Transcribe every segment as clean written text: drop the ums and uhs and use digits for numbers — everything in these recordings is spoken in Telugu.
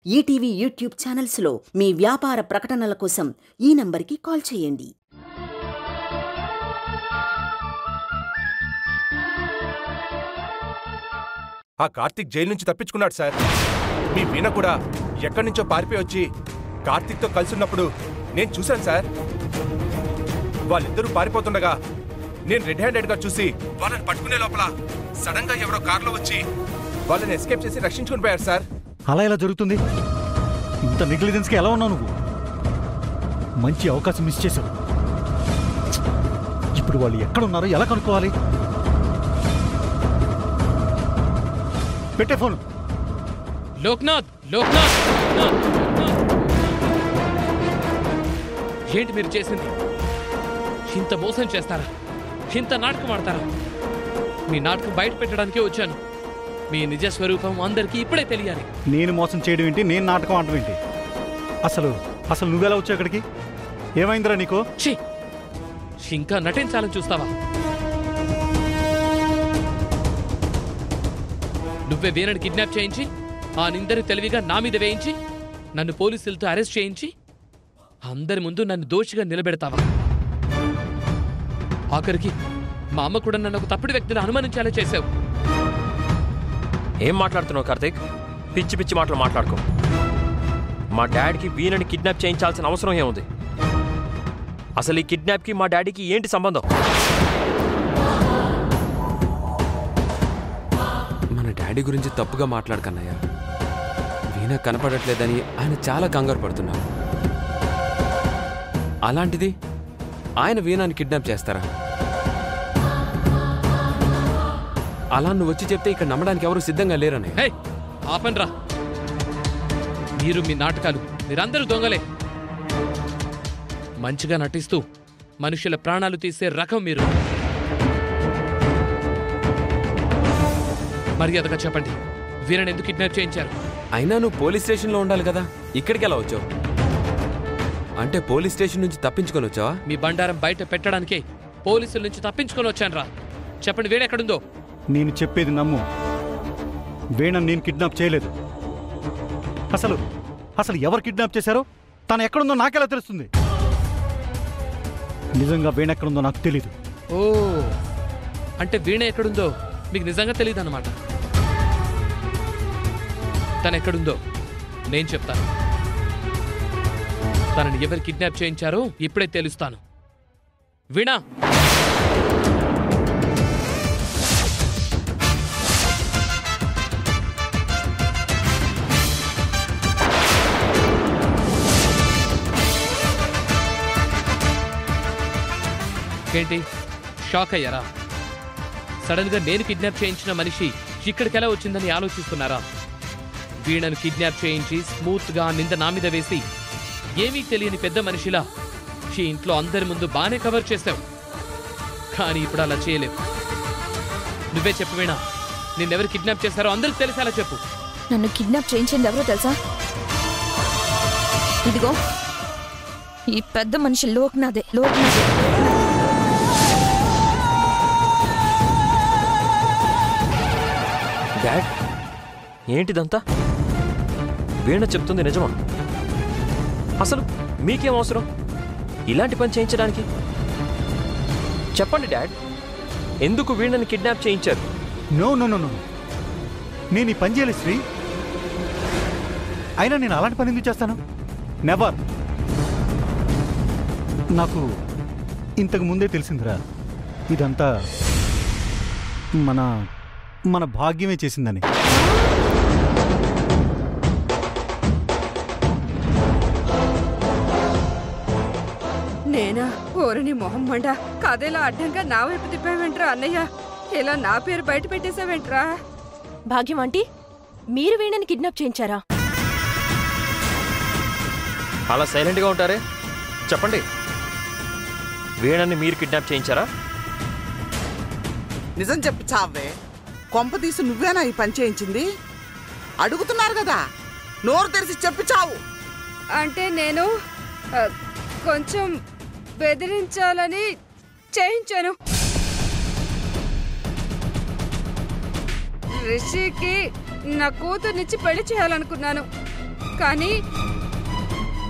ఈటీవీ యూట్యూబ్ ఛానల్స్లో మీ వ్యాపార ప్రకటనల కోసం ఈ నంబర్కి కాల్ చేయండి. ఆ కార్తీక్ జైలు నుంచి తప్పించుకున్నాడు సార్. మీ వీణ కూడా ఎక్కడి నుంచో పారిపోయి వచ్చి కార్తీక్తో కలిసిన్నప్పుడు నేను చూశాను సార్. వాళ్ళిద్దరూ పారిపోతుండగా నేను రెడ్ హ్యాండెడ్గా చూసి వాళ్ళని పట్టుకునే లోపల సడన్ గా ఎవరో కారులో వచ్చి వాళ్ళని ఎస్కేప్ చేసి రక్షించుకుని పోయారు సార్. అలా ఎలా జరుగుతుంది? ఇంత నెగ్లిజెన్స్కి ఎలా ఉన్నావు నువ్వు? మంచి అవకాశం మిస్ చేశావు. ఇప్పుడు వాళ్ళు ఎక్కడున్నారో ఎలా కనుక్కోవాలి? పెట్టే ఫోన్. లోక్నాథ్, ఏంటి మీరు చేసింది? ఇంత మోసం చేస్తారా? ఇంత నాటకం ఆడతారా? మీ నాటకం బయట పెట్టడానికే వచ్చాను. మీ నిజ స్వరూపం అందరికీ ఇప్పుడే తెలియాలి. నేను మోసం చేయడం ఏంటి? నేను నాటకం ఆడడం ఏంటి? అసలు నువ్వెలా వచ్చావు అక్కడికి? ఏమైందిరా నీకు? ఇంకా నటించాలని చూస్తావా? నువ్వే వీరని కిడ్నాప్ చేయించి ఆ నిందరు తెలివిగా నా మీద వేయించి నన్ను పోలీసులతో అరెస్ట్ చేయించి అందరి ముందు నన్ను దోషిగా నిలబెడతావా? ఆఖరికి మా అమ్మ కూడా నన్ను ఒక తప్పుడు వ్యక్తిని అనుమానించేలా చేశావు. ఏం మాట్లాడుతున్నావు కార్తీక్? పిచ్చి పిచ్చి మాటలు మాట్లాడుకో. మా డాడీకి వీణని కిడ్నాప్ చేయించాల్సిన అవసరం ఏముంది? అసలు ఈ కిడ్నాప్కి మా డాడీకి ఏంటి సంబంధం? మన డాడీ గురించి తప్పుగా మాట్లాడకన్నయ్య. వీణ కనపడట్లేదని ఆయన చాలా కంగారు పడుతున్నారు. అలాంటిది ఆయన వీణాన్ని కిడ్నాప్ చేస్తారా? అలా నువ్వు వచ్చి చెప్తే ఇక్కడ నమ్మడానికి ఎవరు సిద్ధంగా లేరన్నయ్య. ఆపన్రా. మీరు మీ నాటకాలు, మీరందరూ దొంగలే. మంచిగా నటిస్తూ మనుషుల ప్రాణాలు తీసే రకం మీరు. మర్యాదగా చెప్పండి, వీరని ఎందుకు కిడ్నాప్ చేయించారు? అయినా నువ్వు పోలీస్ స్టేషన్లో ఉండాలి కదా, ఇక్కడికి ఎలా వచ్చావు? అంటే పోలీస్ స్టేషన్ నుంచి తప్పించుకొని వచ్చావా? మీ బండారం బయట పెట్టడానికే పోలీసుల నుంచి తప్పించుకొని వచ్చాను రా. చెప్పండి, వీడెక్కడుందో? నేను చెప్పేది నమ్ము. వీణని నేను కిడ్నాప్ చేయలేదు. అసలు ఎవరు కిడ్నాప్ చేశారో తను ఎక్కడుందో నాకెలా తెలుస్తుంది? నిజంగా వీణ ఎక్కడుందో నాకు తెలీదు. ఓ, అంటే వీణ ఎక్కడుందో మీకు నిజంగా తెలియదు అన్నమాట. తను ఎక్కడుందో నేను చెప్తాను. తనని ఎవరు కిడ్నాప్ చేయించారో ఇప్పుడే తెలుస్తాను. వీణా, ఏంటి షాక్ అయ్యారా? సడన్ గా నేను కిడ్నాప్ చేయించిన మనిషి ఇక్కడికెలా వచ్చిందని ఆలోచిస్తున్నారా? వీణను కిడ్నాప్ చేయించి స్మూత్ గా నింద నా మీద వేసి ఏమీ తెలియని పెద్ద మనిషిలా ఈ ఇంట్లో అందరి ముందు బానే కవర్ చేశావు. కానీ ఇప్పుడు అలా చేయలేవు. నువ్వే చెప్పు వీణా, నిన్నెవరు కిడ్నాప్ చేశారో అందరికి తెలిసేలా చెప్పు. నన్ను కిడ్నాప్ చేయించింది ఎవరో తెలుసా? ఇదిగో ఈ పెద్ద మనిషి లోక్నాథే. డాడ్, ఏంటిదంతా? వీణ చెప్తుంది నిజమా? అసలు మీకేం అవసరం ఇలాంటి పని చేయించడానికి? చెప్పండి డాడ్, ఎందుకు వీణని కిడ్నాప్ చేయించారు? నో, నేను ఈ పని చేయలేదు శ్రీ. అయినా నేను అలాంటి పని ఎందుకు చేస్తాను? నెవర్. నాకు ఇంతకు ముందే తెలిసిందిరా, ఇదంతా మన భాగ్యమే చేసిందని. నేనా? ఓరని మొహం మండ. కథేలా అడ్డంగా నా వైపు తిప్పావేంట్రా అన్నయ్య? ఇలా నా పేరు బయట పెట్టేసావేంట్రా? భాగ్యం ఆంటీ, మీరు వీణని కిడ్నాప్ చేయించారా? అలా సైలెంట్గా ఉంటారే, చెప్పండి, వీణని మీరు కిడ్నాప్ చేయించారా? నిజం చెప్పు చావే. కొంప తీసి నువ్వేనా ఈ పని చేయించింది? అడుగుతున్నారు కదా, నోరు తెరిచి చెప్పి చావు. అంటే నేను కొంచెం బెదిరించాలని చేయించాను. రిషికి నా కూతుర్నిచ్చి పెళ్లి చేయాలనుకున్నాను. కానీ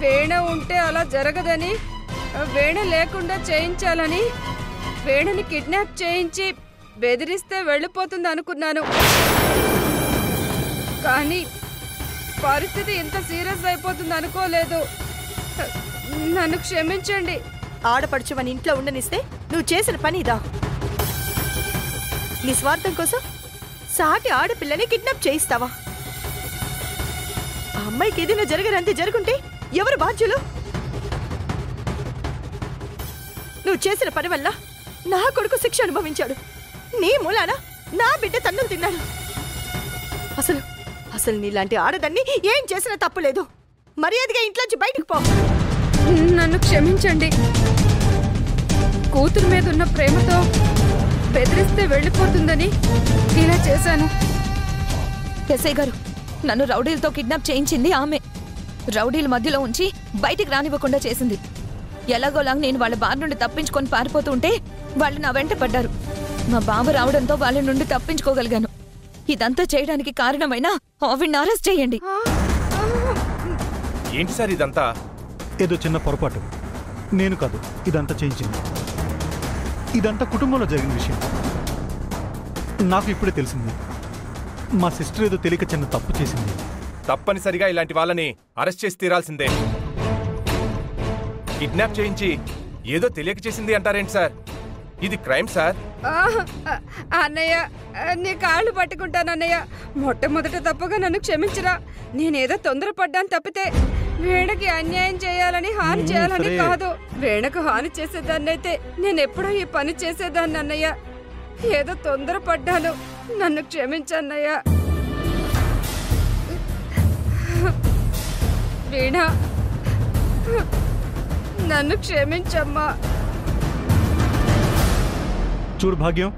వీణ ఉంటే అలా జరగదని, వీణ లేకుండా చేయించాలని, వీణని కిడ్నాప్ చేయించి బెదిరిస్తే వెళ్ళిపోతుంది అనుకున్నాను. కానీ పరిస్థితి ఇంత సీరియస్ అయిపోతుంది అనుకోలేదు. నన్ను క్షమించండి. ఆడపడుచువని ఇంట్లో ఉండనిస్తే నువ్వు చేసిన పని ఇదా? నీ స్వార్థం కోసం సాటి ఆడపిల్లని కిడ్నాప్ చేయిస్తావా? ఆ అమ్మాయికి ఏదైనా జరగనంతే జరుగుంటే ఎవరు బాధ్యులు? నువ్వు చేసిన పని వల్ల నా కొడుకు శిక్ష అనుభవించాడు. నీ మూలాన నా బిడ్డ తన్నులు తిన్నాడు. అసలు నీలాంటి ఆడదాన్ని ఏం చేసినా తప్పులేదు. మర్యాదగా ఇంట్లోంచి బయటకు పో. నన్ను క్షమించండి. కూతురు మీద ఉన్న ప్రేమతో బెదిరిస్తే వెళ్ళిపోతుందని ఇలా చేశాను. ఎస్ఐ గారు, నన్ను రౌడీలతో కిడ్నాప్ చేయించింది ఆమె. రౌడీల మధ్యలో ఉంచి బయటికి రానివ్వకుండా చేసింది. ఎలాగోలాగా నేను వాళ్ళ బారి నుండి తప్పించుకొని పారిపోతుంటే వాళ్ళు నా వెంట పడ్డారు. మా బాబు రావడంతో వాళ్ళ నుండి తప్పించుకోగలిగాను. ఇదంతా చేయడానికి కారణమైన ఆవిడ్ని అరెస్ట్ చేయండి. ఏంటి సార్ ఇదంతా? ఏదో చిన్న పొరపాటు. నేను కాదు ఇదంతా చేయించింది. ఇదంతా కుటుంబంలో జరిగిన విషయం. నాకు ఇప్పుడే తెలిసింది. మా సిస్టర్ ఏదో తెలియక చిన్న తప్పు చేసింది. తప్పనిసరిగా ఇలాంటి వాళ్ళని అరెస్ట్ చేసి తీరాల్సిందే. కిడ్నాప్ చేయించి ఏదో తెలియక చేసింది అంటారేంటి సార్? ఇది క్రైమ్ సార్. అన్నయ్య, నీ కాళ్ళు పట్టుకుంటాను అన్నయ్య. మొట్టమొదట తప్పుగా నన్ను క్షమించరా. నేనేదో తొందరపడ్డాను తప్పితే వీణకి అన్యాయం చేయాలని, హాని చేయాలని కాదు. వీణకు హాని చేసేదాన్నైతే నేనెప్పుడో ఈ పని చేసేదాన్ని అన్నయ్య. ఏదో తొందరపడ్డాను. నన్ను క్షమించన్నయ్య. వీణ, నన్ను క్షమించమ్మా. చూడు భాగ్యం,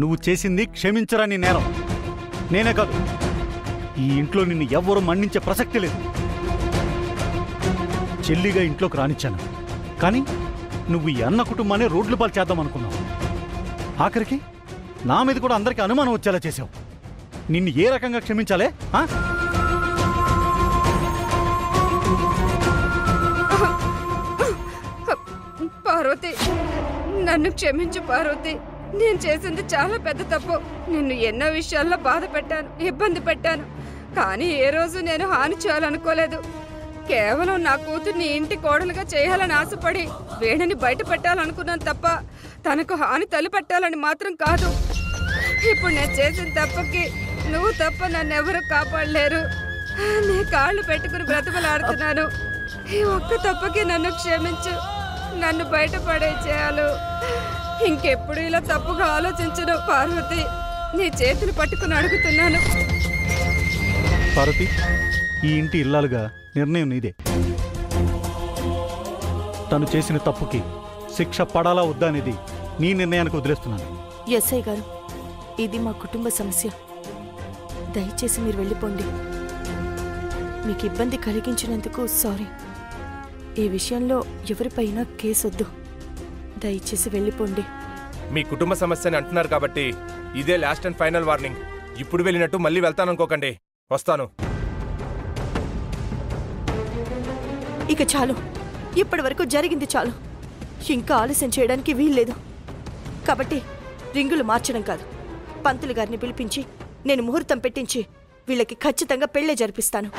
నువ్వు చేసింది క్షమించరాని నేరం. నేనే కాదు, ఈ ఇంట్లో నిన్ను ఎవ్వరూ మన్నించే ప్రసక్తి లేదు. చెల్లిగా ఇంట్లోకి రానిచ్చాను, కానీ నువ్వు ఈ అన్న కుటుంబాన్ని రోడ్లు పాలు చేద్దాం అనుకున్నావు. ఆఖరికి నా మీద కూడా అందరికీ అనుమానం వచ్చేలా చేసావు. నిన్ను ఏ రకంగా క్షమించాలే? పార్వతి, నన్ను క్షమించు పార్వతి. నేను చేసింది చాలా పెద్ద తప్పు. నిన్ను ఎన్నో విషయాల్లో బాధ పెట్టాను, ఇబ్బంది పెట్టాను. కానీ ఏ రోజు నేను హాని చేయాలనుకోలేదు. కేవలం నా కూతుర్ని ఇంటి కోడలుగా చేయాలని ఆశపడి వీణని బయట పెట్టాలనుకున్నాను తప్ప తనకు హాని తలపెట్టాలని మాత్రం కాదు. ఇప్పుడు నేను చేసిన తప్పకి నువ్వు తప్ప నన్నెవరూ కాపాడలేరు. నీ కాళ్ళు పెట్టుకుని బ్రతుకులాడుతున్నాను. ఈ ఒక్క తప్పకి నన్ను క్షమించు. నన్ను బయటపడే చేయాలి. ఇంకెప్పుడు ఇలా తప్పుగా ఆలోచించను పార్వతి. నీ చేతులు పట్టుకుని అడుగుతున్నాను. పార్వతి, ఈ ఇంటి ఇల్లాలుగా నిర్ణయం నీదే. తను చేసిన తప్పుకి శిక్ష పడాలా వద్దా అనేది నీ నిర్ణయానికి వదిలేస్తున్నాను. ఎస్ఐ గారు, ఇది మా కుటుంబ సమస్య. దయచేసి మీరు వెళ్ళిపోండి. మీకు ఇబ్బంది కలిగించినందుకు సారీ. ఈ విషయంలో ఎవరిపైనా కేసొద్దు. దయచేసి వెళ్ళిపోండి. మీ కుటుంబ సమస్యని అంటున్నారు కాబట్టి ఇదే లాస్ట్ అండ్ ఫైనల్ వార్నింగ్. ఇప్పుడు వెళ్ళినట్టు మళ్ళీ వెళ్తాననుకోకండి. వస్తాను. ఇక చాలు. ఇప్పటి వరకు జరిగింది చాలు. ఇంకా ఆలస్యం చేయడానికి వీల్లేదు. కాబట్టి రింగులు మార్చడం కాదు, పంతులు గారిని పిలిపించి నేను ముహూర్తం పెట్టించి వీళ్ళకి ఖచ్చితంగా పెళ్లే జరిపిస్తాను.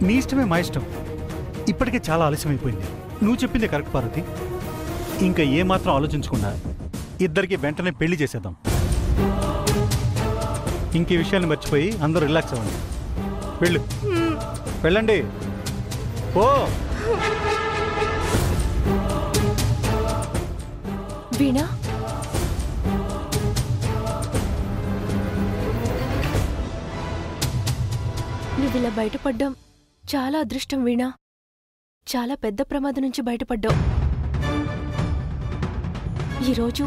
నీ ఇష్టమే మా ఇష్టం. ఇప్పటికే చాలా ఆలస్యం అయిపోయింది. నువ్వు చెప్పిందే కరెక్ట్ పార్వతి. ఇంకా ఏమాత్రం ఆలోచించకుండా ఇద్దరికి వెంటనే పెళ్లి చేసేద్దాం. ఇంకే విషయాన్ని మర్చిపోయి అందరూ రిలాక్స్ అవ్వండి. వెళ్ళు, వెళ్ళండి. ఓ వీణా, నువ్వు ఇలా బయటపడ్డాం చాలా అదృష్టం వీణా. చాలా పెద్ద ప్రమాదం నుంచి బయటపడ్డావు. ఈరోజు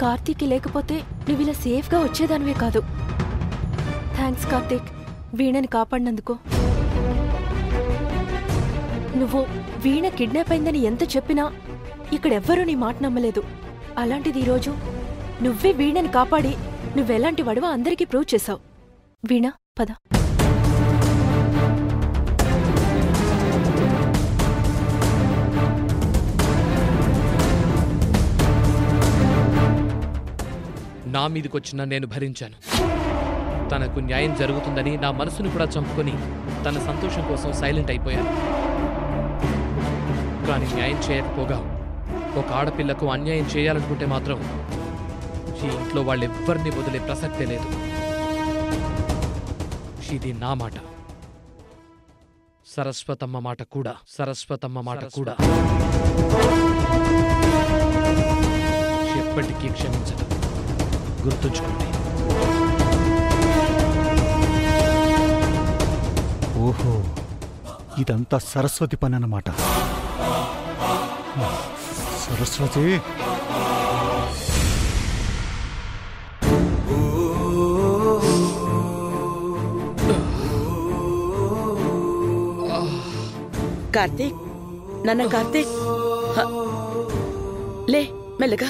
కార్తీక్ లేకపోతే నువ్వు ఇలా సేఫ్గా వచ్చేదానివే కాదు. థ్యాంక్స్ కార్తీక్, వీణని కాపాడినందుకు. నువ్వు వీణ కిడ్నాప్ అయిందని ఎంత చెప్పినా ఇక్కడెవ్వరూ నీ మాట నమ్మలేదు. అలాంటిది ఈరోజు నువ్వే వీణని కాపాడి నువ్వెలాంటి వాడివో అందరికీ ప్రూవ్ చేశావు. వీణ, పద. నా మీదకొచ్చినా నేను భరించాను. తనకు న్యాయం జరుగుతుందని నా మనసును కూడా చంపుకొని తన సంతోషం కోసం సైలెంట్ అయిపోయాను. కానీ న్యాయం చేయకపోగా ఒక ఆడపిల్లకు అన్యాయం చేయాలనుకుంటే మాత్రం ఈ ఇంట్లో వాళ్ళెవ్వరిని వదిలే ప్రసక్తే లేదు. ఇది నా మాట, సరస్వతమ్మ మాట కూడా, సరస్వతమ్మ మాట కూడా ఎప్పటికీ క్షమించదు. గుర్తుంచుకోండి. ఓహో, ఇదంతా సరస్వతి పని అన్నమాట. సరస్వతి, కార్తీక్, నాన్న కార్తీక్, లే మెల్లగా.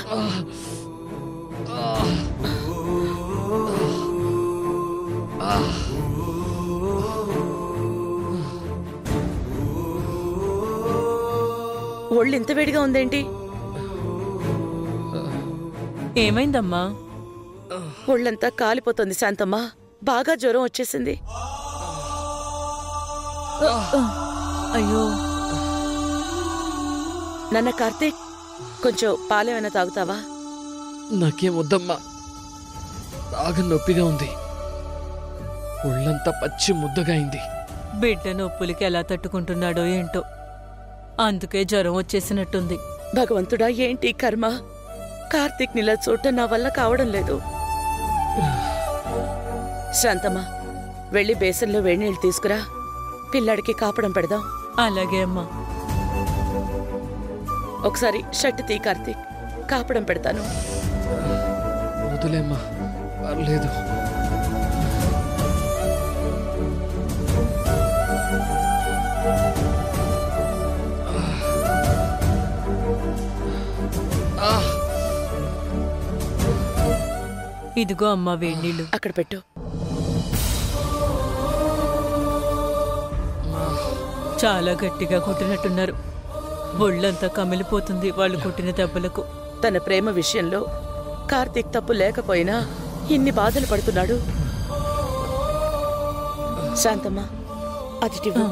ఒళ్ళు ఇంత వేడిగా ఉందేంటి? ఏమైందమ్మా? ఒళ్ళంతా కాలిపోతుంది శాంతమ్మ. బాగా జ్వరం వచ్చేసింది. అయ్యో. నాన్న కార్తీక్, కొంచెం పాలేమైనా తాగుతావా? నాకేం వద్దమ్మా, బాగా నొప్పిగా ఉంది. ఒళ్ళంతా పచ్చి ముద్దగా అయింది. బిడ్డ నొప్పులకి ఎలా తట్టుకుంటున్నాడో ఏంటో, అందుకే జ్వరం వచ్చేసినట్టుంది. భగవంతుడా, ఏంటి కర్మ! కార్తీక్ నిలా చూడటం నా వల్ల కావడం లేదు. శాంతమ్మ, వెళ్ళి బేసన్లో వేడినీళ్ళు తీసుకురా, పిల్లాడికి కాపడం పెడదాం. అలాగే అమ్మా. ఒకసారి షర్ట్ తీ కార్తీక్, కాపడం పెడతాను. వదిలేమ్మా, పర్లేదు. ఇదిగో అమ్మా వేడినీళ్ళు. అక్కడ పెట్టు. చాలా గట్టిగా కొట్టినట్టున్నారు. ఒళ్ళంతా కమిలిపోతుంది వాళ్ళు కొట్టిన దెబ్బలకు. తన ప్రేమ విషయంలో కార్తీక్ తప్పు లేకపోయినా ఇన్ని బాధలు పడుతున్నాడు. శాంతమ్మ, అదిటివ్వు.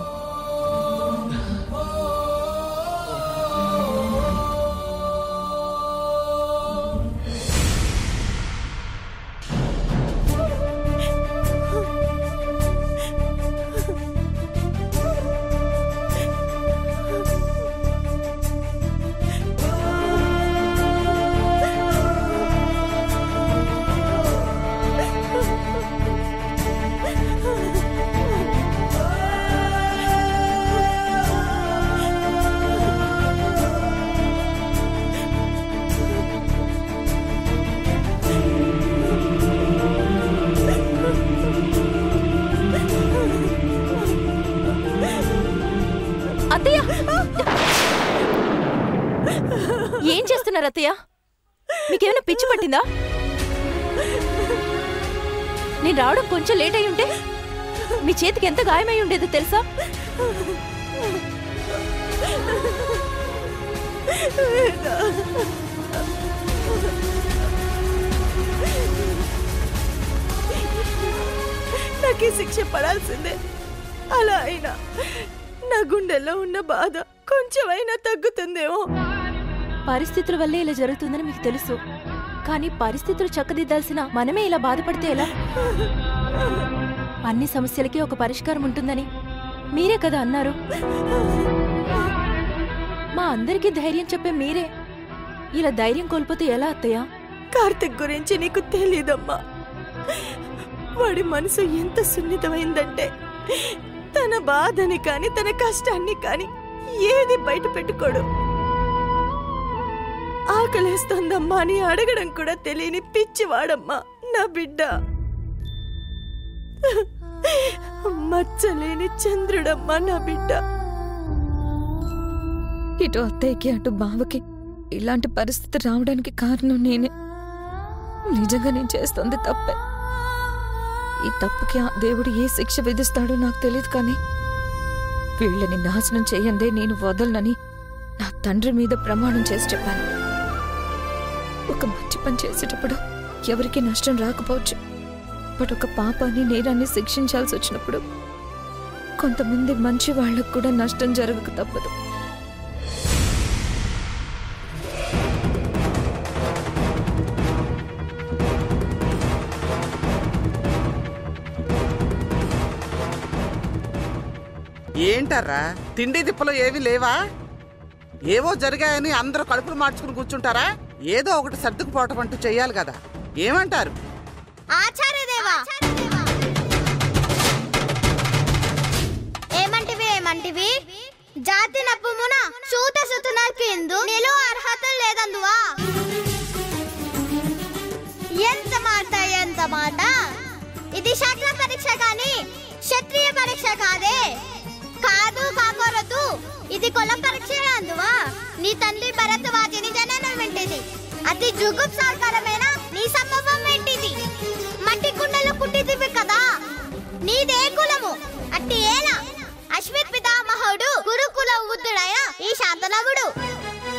ఏం చేస్తున్నారు అత్తయ్య? మీకేమైనా పిచ్చి పట్టిందా? నేను రావడం కొంచెం లేట్ అయి ఉంటే మీ చేతికి ఎంత గాయమై ఉండేదో తెలుసా? నాకే శిక్ష పడాల్సిందే. అలా అయినా నా గుండెల్లో ఉన్న బాధ కొంచెమైనా తగ్గుతుందేమో. పరిస్థితుల వల్లే ఇలా జరుగుతుందని మీకు తెలుసు, కానీ పరిస్థితులు చక్కదిద్దాల్సిన మనమే ఇలా బాధపడితే ఎలా? అన్ని సమస్యలకి ఒక పరిష్కారం ఉంటుందని మీరే కదా అన్నారు. మా అందరికీ ధైర్యం చెప్పే మీరే ఇలా ధైర్యం కోల్పోతే ఎలా అత్తయ్య? కార్తిక్ గురించి నీకు తెలీదమ్మా. వాడి మనసు ఎంత సున్నితమైందంటే తన బాధని కాని తన కష్టాన్ని కాని ఏది బయట పెట్టుకోడు. ఆకలేస్తోందమ్మా అని అడగడం కూడా తెలియని పిచ్చివాడమ్మా నా బిడ్డ. మచ్చలేని చంద్రుడమ్మా నా బిడ్డ. ఇటు అత్తయ్యకి అటు బావకి ఇలాంటి పరిస్థితి రావడానికి కారణం నేనే. నిజంగా నేను చేస్తుంది తప్పే. ఈ తప్పుకి ఆ దేవుడు ఏ శిక్ష విధిస్తాడో నాకు తెలియదు, కానీ వీళ్ళని నాశనం చేయందే నేను వదలనని నా తండ్రి మీద ప్రమాణం చేసి చెప్పాను. ఒక మంచి పని చేసేటప్పుడు ఎవరికి నష్టం రాకపోవచ్చు, బట్ ఒక పాపాన్ని నేరాన్ని శిక్షించాల్సి వచ్చినప్పుడు కొంతమంది మంచి వాళ్లకు కూడా నష్టం జరగక తప్పదు. ఏంటర్రా తిండి దిప్పలో ఏవి లేవా? ఏవో జరిగాయని అందరూ కడుపులు మార్చుకుని కూర్చుంటారా? ఏదో ఒకటి సర్దుకుపోవటం అంటూ చెయ్యాలి కదా. ఏమంటారు? ఆచార్యదేవా, ఏమంటివి? జాతి నప్పుమున సూత సుతునకి ఇందు నిలు అర్హత లేదందువా? ఎంత మాట! ఇది శట్ల పరీక్ష కాని క్షత్రియ పరీక్ష కాదే. కాదు కాకోరదు, ఇది కొల పరీక్ష అందువా? నీ తండ్రి భరద్వాజుని జననం వెంటిది, అతి జుగుప్సాకరమైన నీ సంభవం వెంటిది. మట్టి కుండలు కుట్టిదివి కదా, నీదే కులము. అట్టి ఏలా అశ్విత్ పితామహుడు గురుకుల ఉద్దుడైన ఈ శాంతనవుడు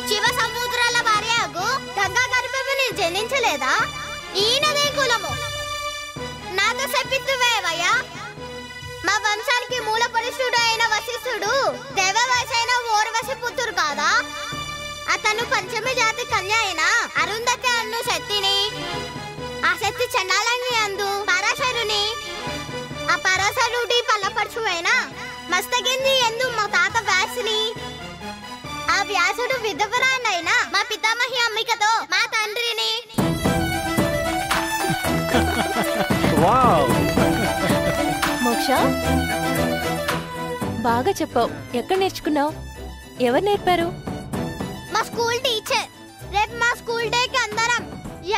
శివ సముద్రాల భార్యకు గంగా గర్భముని జనించలేదా? ఈయనదే కులము. నాతో చెప్పిద్దువేవయ్యా. మా వంశానికి మూల పురుషుడు అయిన వశిష్ఠుడు దేవవశైన ఓర్వశి పుత్రుడు కాదా? అతను పంచమి జాతి కన్య అయిన అరుంధతి అన్ను శక్తిని, ఆ శక్తి చండాలని అందు పరాశరుని, ఆ పరాశరుడి పల్లపరచు అయిన మస్తగింది ఎందు మా తాత వ్యాసుని, ఆ వ్యాసుడు విధవరానైన మా పితామహి అంబికతో మా తండ్రిని. మోక్ష, బాగా చెప్పావు. ఎక్కడ నేర్చుకున్నావు? ఎవరు నేర్పారు? మా స్కూల్ టీచర్. రేపు మా స్కూల్ డేకి అందరం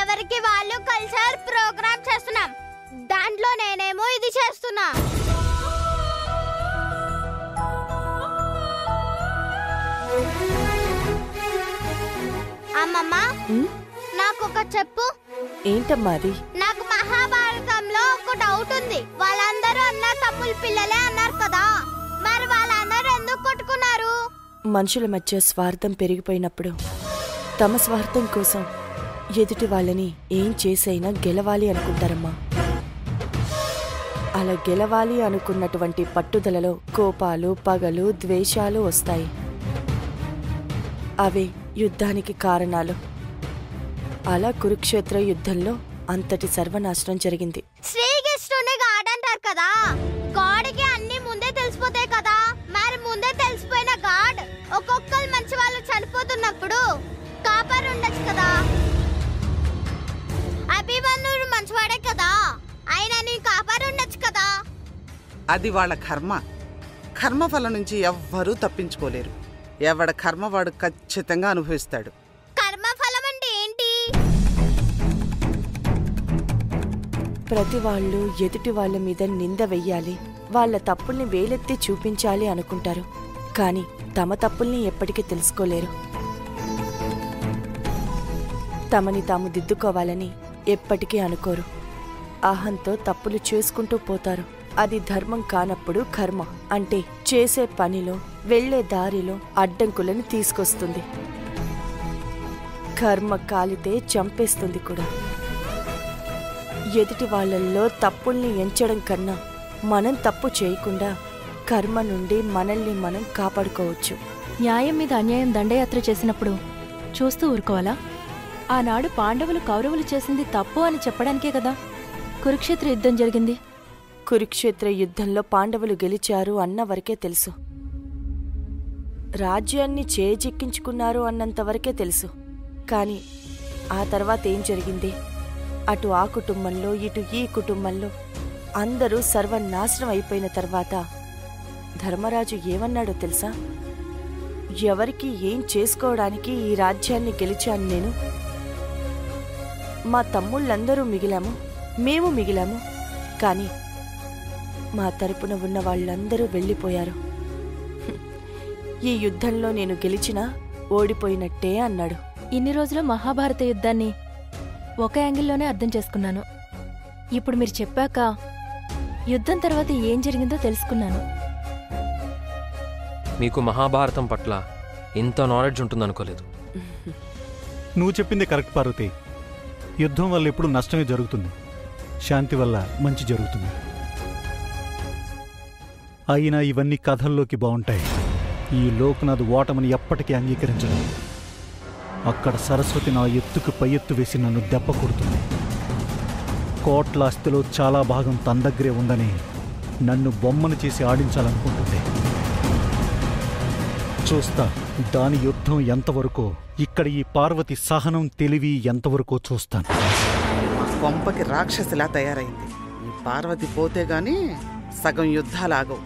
ఎవరికి వాళ్ళు కల్చర్ ప్రోగ్రామ్ చేస్తున్నాం. దాంట్లో నేనేమో ఇది చేస్తున్నా. అమ్మమ్మ, నాకొక చెప్పు. ఏంటమ్మా అది? నాకు మహాభారతంలో ఒక డౌట్ ఉంది. వాళ్ళందరూ అన్న తమ్ముళ్ళ పిల్లలే అన్నారు కదా, మరి వాళ్ళందరూ ఎందుకు కొట్టుకున్నారు? మనుషుల మధ్య స్వార్థం పెరిగిపోయినప్పుడు తమ స్వార్థం కోసం ఎదుటి వాళ్ళని ఏం చేసైనా గెలవాలి అనుకుంటారమ్మా. అలా గెలవాలి అనుకున్నటువంటి పట్టుదలలో కోపాలు, పగలు, ద్వేషాలు వస్తాయి. అవే యుద్ధానికి కారణాలు. అలా కురుక్షేత్ర యుద్ధంలో అంతటి సర్వనాశనం జరిగింది. శ్రీకృష్ణుని గాడ్ అంటారు కదా, గాడ్కి అన్ని ముందే తెలిసిపోతాయి కదా. మరి ముందే తెలిసిపోయిన గాడ్ ఒక్కొక్కరు మంచి వాళ్ళు చనిపోతున్నప్పుడు కాపాడు ఉండొచ్చు కదా. అభిమన్యుడు మంచివాడే కదా, ఆయన నీ కాపాడు ఉండొచ్చు కదా. అది వాళ్ళ కర్మ. కర్మఫలం నుంచి ఎవ్వరూ తప్పించుకోలేరు. ఎవడ కర్మ వాడు ఖచ్చితంగా అనుభవిస్తాడు. కర్మఫలం అంటే ఏంటి? ప్రతి వాళ్ళు ఎదుటి వాళ్ళ మీద నింద వెయ్యాలి, వాళ్ళ తప్పుల్ని వేలెత్తి చూపించాలి అనుకుంటారు. కానీ తమ తప్పుల్ని ఎప్పటికీ తెలుసుకోలేరు. తమని తాము దిద్దుకోవాలని ఎప్పటికీ అనుకోరు. అహంతో తప్పులు చేసుకుంటూ పోతారు. అది ధర్మం కానప్పుడు కర్మ అంటే చేసే పనిలో, వెళ్లే దారిలో అడ్డంకులను తీసుకొస్తుంది. కర్మ కాలితే చంపేస్తుంది కూడా. ఎదుటి వాళ్ళల్లో తప్పుల్ని ఎంచడం కన్నా మనం తప్పు చేయకుండా కర్మ నుండి మనల్ని మనం కాపాడుకోవచ్చు. న్యాయం మీద అన్యాయం దండయాత్ర చేసినప్పుడు చూస్తూ ఊరుకోవాలా? ఆనాడు పాండవులు కౌరవులు చేసింది తప్పు అని చెప్పడానికే కదా కురుక్షేత్ర యుద్ధం జరిగింది. కురుక్షేత్ర యుద్ధంలో పాండవులు గెలిచారు అన్న వరకే తెలుసు. రాజ్యాన్ని చేజిక్కించుకున్నారు అన్నంతవరకే తెలుసు. కానీ ఆ తర్వాత ఏం జరిగింది? అటు ఆ కుటుంబంలో, ఇటు ఈ కుటుంబంలో అందరూ సర్వనాశనం అయిపోయిన తర్వాత ధర్మరాజు ఏమన్నాడో తెలుసా? ఎవరికి ఏం చేసుకోవడానికి ఈ రాజ్యాన్ని గెలిచాను నేను. మా తమ్ముళ్ళందరూ మిగిలాము, మేము మిగిలాము. కానీ మా తరపున ఉన్న వాళ్ళందరూ వెళ్ళిపోయారు. ఈ యుద్ధంలో నేను గెలిచినా ఓడిపోయినట్టే అన్నాడు. ఇన్ని రోజులు మహాభారత యుద్ధాన్ని ఒక యాంగిల్లోనే అర్థం చేసుకున్నాను. ఇప్పుడు మీరు చెప్పాక యుద్ధం తర్వాత ఏం జరిగిందో తెలుసుకున్నాను. మీకు మహాభారతం పట్ల ఇంత నాలెడ్జ్ ఉంటుందనుకోలేదు. నువ్వు చెప్పింది కరెక్ట్ పార్వతి. యుద్ధం వల్ల ఎప్పుడు నష్టమే జరుగుతుంది, శాంతి వల్ల మంచి జరుగుతుంది. అయినా ఇవన్నీ కథల్లోకి బాగుంటాయి. ఈ లోక్నాథ్ ఓటమని ఎప్పటికీ అంగీకరించడం. అక్కడ సరస్వతి నా ఎత్తుకు పై ఎత్తు వేసి నన్ను దెబ్బ కొడుతుంది. కోట్ల ఆస్తిలో చాలా భాగం తన దగ్గరే ఉందని నన్ను బొమ్మను చేసి ఆడించాలనుకుంటుంది. చూస్తా దాని యుద్ధం ఎంతవరకు, ఇక్కడ ఈ పార్వతి సహనం తెలివి ఎంతవరకు చూస్తాను. మా కొంపకి రాక్షసిలా తయారైంది. ఈ పార్వతి పోతే గాని సగం యుద్ధాలాగవు.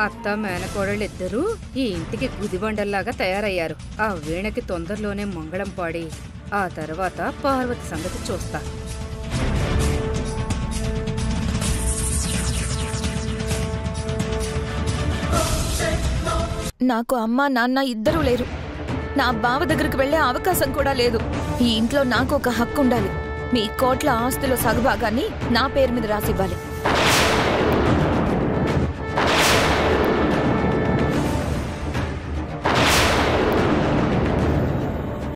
అత్త మేనకోడళ్ళిద్దరూ ఈ ఇంటికి గుదిబండల్లాగా తయారయ్యారు. ఆ వీణకి తొందరలోనే మంగళం పాడి ఆ తర్వాత పార్వతి సంగతి చూస్తా. నాకు అమ్మ నాన్న ఇద్దరూ లేరు. నా బావ దగ్గరికి వెళ్లే అవకాశం కూడా లేదు. ఈ ఇంట్లో నాకు ఒక హక్కు ఉండాలి. మీ కోట్ల ఆస్తుల సగభాగాన్ని నా పేరు మీద రాసివ్వాలి.